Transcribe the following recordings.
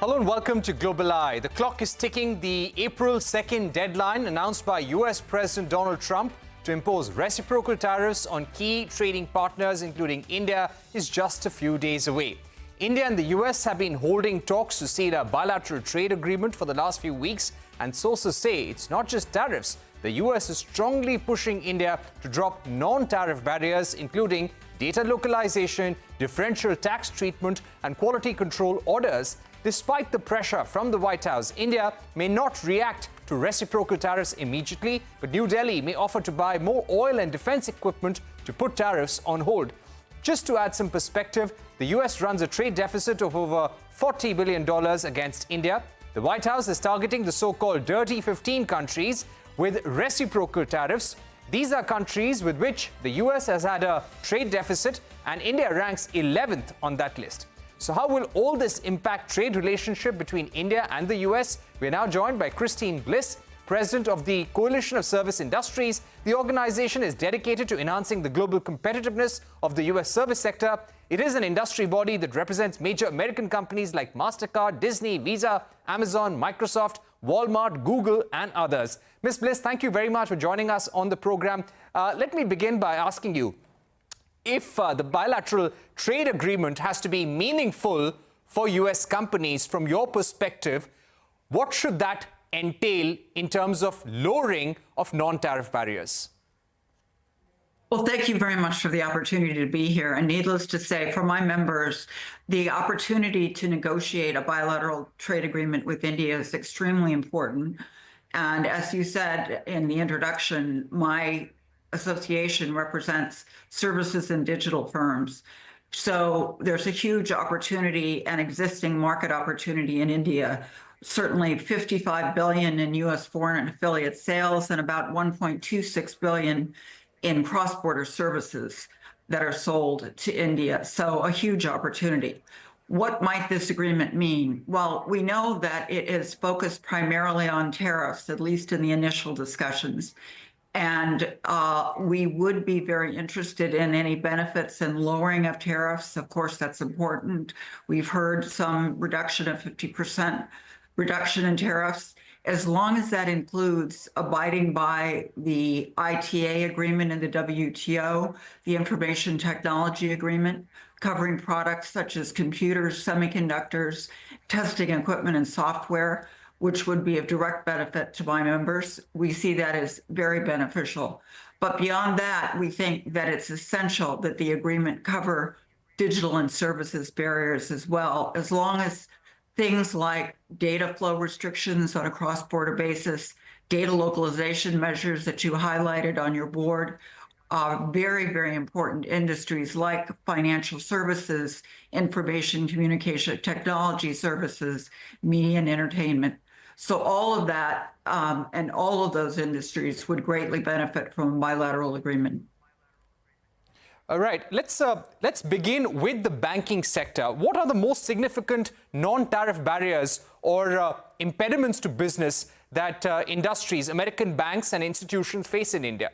Hello and welcome to Global Eye. The clock is ticking. The April 2nd deadline announced by US President Donald Trump to impose reciprocal tariffs on key trading partners, including India, is just a few days away. India and the US have been holding talks to seal a bilateral trade agreement for the last few weeks, and sources say it's not just tariffs. The US is strongly pushing India to drop non-tariff barriers, including data localization, differential tax treatment, and quality control orders. Despite the pressure from the White House, India may not react to reciprocal tariffs immediately, but New Delhi may offer to buy more oil and defense equipment to put tariffs on hold. Just to add some perspective, the US runs a trade deficit of over $40 billion against India. The White House is targeting the so-called Dirty 15 countries with reciprocal tariffs. These are countries with which the US has had a trade deficit, and India ranks 11th on that list. So how will all this impact trade relationship between India and the US? We're now joined by Bliss, president of the Coalition of Service Industries. The organization is dedicated to enhancing the global competitiveness of the US service sector. It is an industry body that represents major American companies like MasterCard, Disney, Visa, Amazon, Microsoft, Walmart, Google, and others. Ms. Bliss, thank you very much for joining us on the program. Let me begin by asking you, if the bilateral trade agreement has to be meaningful for US companies, from your perspective, what should that entail in terms of lowering of non-tariff barriers? Well, thank you very much for the opportunity to be here. And needless to say, for my members, the opportunity to negotiate a bilateral trade agreement with India is extremely important. And as you said in the introduction, my association represents services and digital firms. So there's a huge opportunity and existing market opportunity in India. Certainly $55 billion in US foreign affiliate sales and about $1.26 billion in cross-border services that are sold to India. So a huge opportunity. What might this agreement mean? Well, we know that it is focused primarily on tariffs, at least in the initial discussions. And we would be very interested in any benefits and lowering of tariffs. Of course, that's important. We've heard some reduction of 50% reduction in tariffs, as long as that includes abiding by the ITA agreement in the WTO, the Information Technology Agreement, covering products such as computers, semiconductors, testing equipment, and software, which would be of direct benefit to my members. We see that as very beneficial. But beyond that, we think that it's essential that the agreement cover digital and services barriers as well, as long as things like data flow restrictions on a cross-border basis, data localization measures that you highlighted on your board, are very, very important industries like financial services, information communication technology services, media and entertainment. So all of that and all of those industries would greatly benefit from a bilateral agreement. All right, let's begin with the banking sector. What are the most significant non-tariff barriers or impediments to business that industries, American banks and institutions face in India?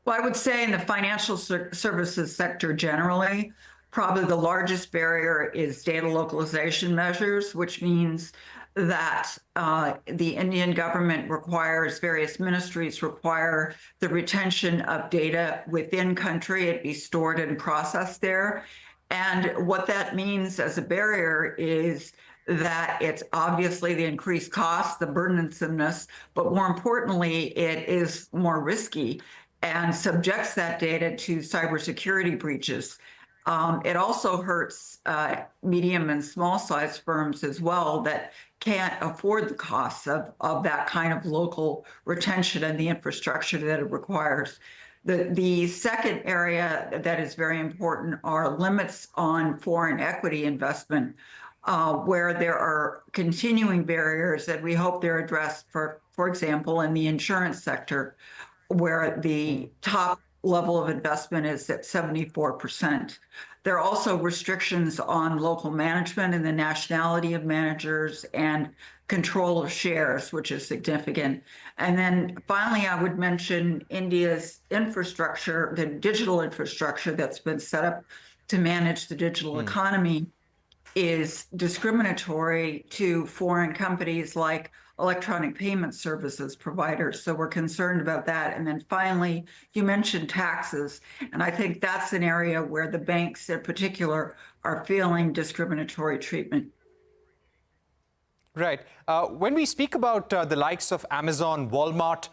Well, I would say in the financial services sector generally, probably the largest barrier is data localization measures, which means that the Indian government requires, various ministries require the retention of data within country. It be stored and processed there. And what that means as a barrier is that it's obviously the increased cost, the burdensomeness, but more importantly, it is more risky and subjects that data to cybersecurity breaches. It also hurts medium and small size firms as well that can't afford the costs of that kind of local retention and the infrastructure that it requires. The second area that is very important are limits on foreign equity investment, where there are continuing barriers that we hope they're addressed, for example, in the insurance sector, where the top level of investment is at 74%. There are also restrictions on local management and the nationality of managers and control of shares, which is significant. And then finally, I would mention India's infrastructure, the digital infrastructure that's been set up to manage the digital economy, is discriminatory to foreign companies like electronic payment services providers. So we're concerned about that. And then finally, you mentioned taxes. And I think that's an area where the banks in particular are feeling discriminatory treatment. Right. When we speak about the likes of Amazon, Walmart,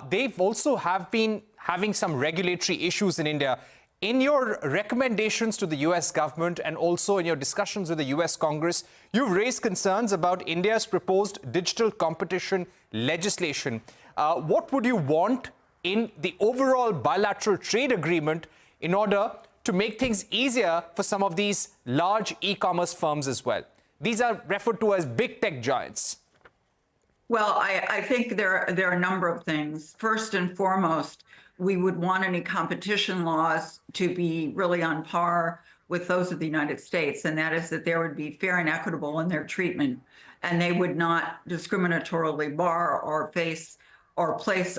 they've also have been having some regulatory issues in India. In your recommendations to the US government and also in your discussions with the US Congress, you've raised concerns about India's proposed digital competition legislation. What would you want in the overall bilateral trade agreement in order to make things easier for some of these large e-commerce firms as well? These are referred to as big tech giants. Well, I think there are a number of things. First and foremost, we would want any competition laws to be really on par with those of the United States, and that is that there would be fair and equitable in their treatment, and they would not discriminatorily bar or place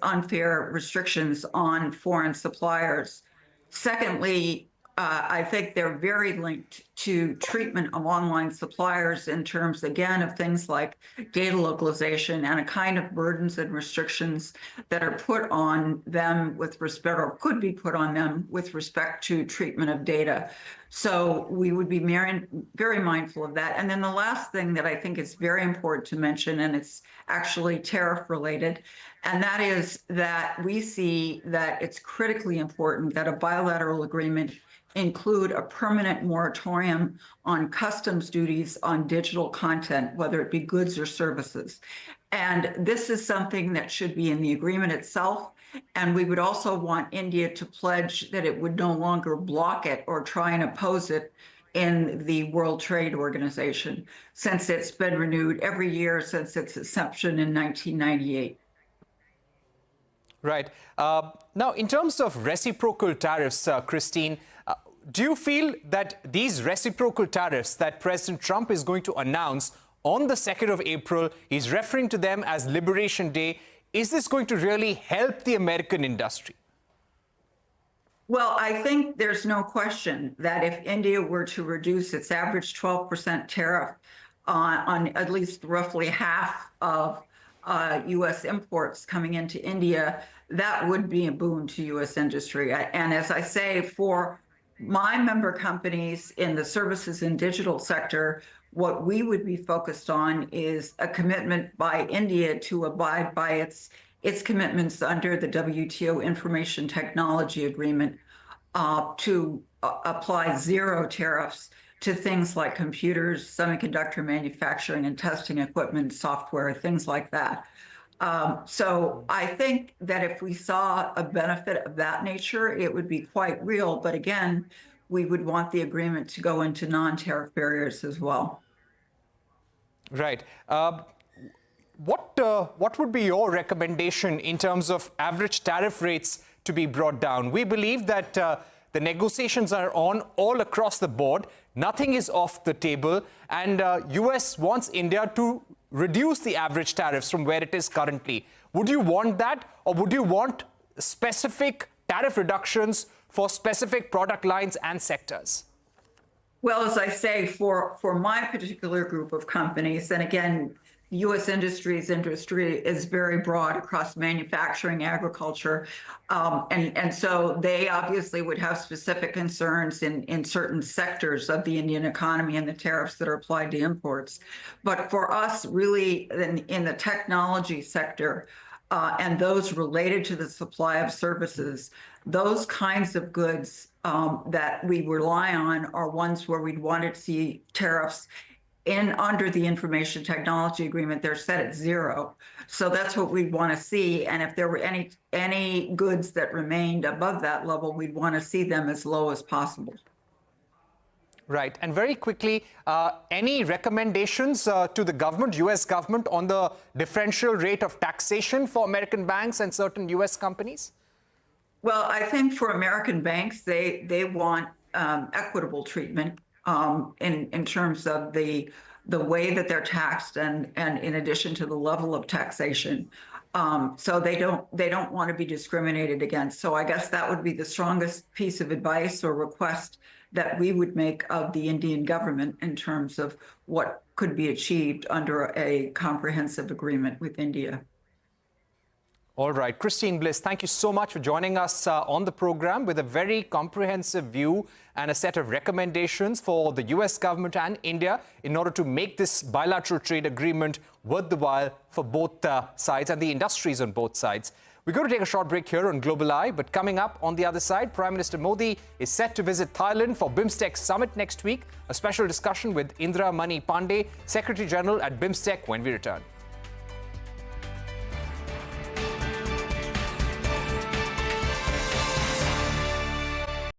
unfair restrictions on foreign suppliers. Secondly, I think they're very linked to treatment of online suppliers in terms, again, of things like data localization and a kind of burdens and restrictions that are put on them with respect, or could be put on them with respect to treatment of data. So we would be very mindful of that. And then the last thing that I think is very important to mention, and it's actually tariff related, and that is that we see that it's critically important that a bilateral agreement include a permanent moratorium on customs duties on digital content, whether it be goods or services. And this is something that should be in the agreement itself. And we would also want India to pledge that it would no longer block it or try and oppose it in the World Trade Organization, since it's been renewed every year since its inception in 1998. Right. Now, in terms of reciprocal tariffs, Christine, do you feel that these reciprocal tariffs that President Trump is going to announce on the 2nd of April, he's referring to them as Liberation Day, is this going to really help the American industry? Well, I think there's no question that if India were to reduce its average 12% tariff on at least roughly half of U.S. imports coming into India, that would be a boon to U.S. industry. And as I say, for my member companies in the services and digital sector, what we would be focused on is a commitment by India to abide by its commitments under the WTO Information Technology Agreement to apply zero tariffs to things like computers, semiconductor manufacturing and testing equipment, software, things like that. So I think that if we saw a benefit of that nature, it would be quite real. But again, we would want the agreement to go into non-tariff barriers as well. Right. What would be your recommendation in terms of average tariff rates to be brought down? We believe that the negotiations are on all across the board. Nothing is off the table. And US wants India to reduce the average tariffs from where it is currently. Would you want that, or would you want specific tariff reductions for specific product lines and sectors? Well, as I say, for my particular group of companies, and again, U.S. industry is very broad across manufacturing, agriculture, and so they obviously would have specific concerns in certain sectors of the Indian economy and the tariffs that are applied to imports. But for us, really, in the technology sector and those related to the supply of services, those kinds of goods that we rely on are ones where we'd want to see tariffs under the Information Technology Agreement. They're set at zero. So that's what we'd want to see. And if there were any goods that remained above that level, we'd want to see them as low as possible. Right. And very quickly, any recommendations to the government, U.S. government, on the differential rate of taxation for American banks and certain U.S. companies? Well, I think for American banks, they want equitable treatment in terms of the way that they're taxed and in addition to the level of taxation. So they don't want to be discriminated against. So I guess that would be the strongest piece of advice or request that we would make of the Indian government in terms of what could be achieved under a comprehensive agreement with India. All right, Christine Bliss, thank you so much for joining us on the program with a very comprehensive view and a set of recommendations for the US government and India in order to make this bilateral trade agreement worth the while for both sides and the industries on both sides. We're going to take a short break here on Global Eye, but coming up on the other side, Prime Minister Modi is set to visit Thailand for BIMSTEC Summit next week. A special discussion with Indra Mani Pandey, Secretary General at BIMSTEC, when we return.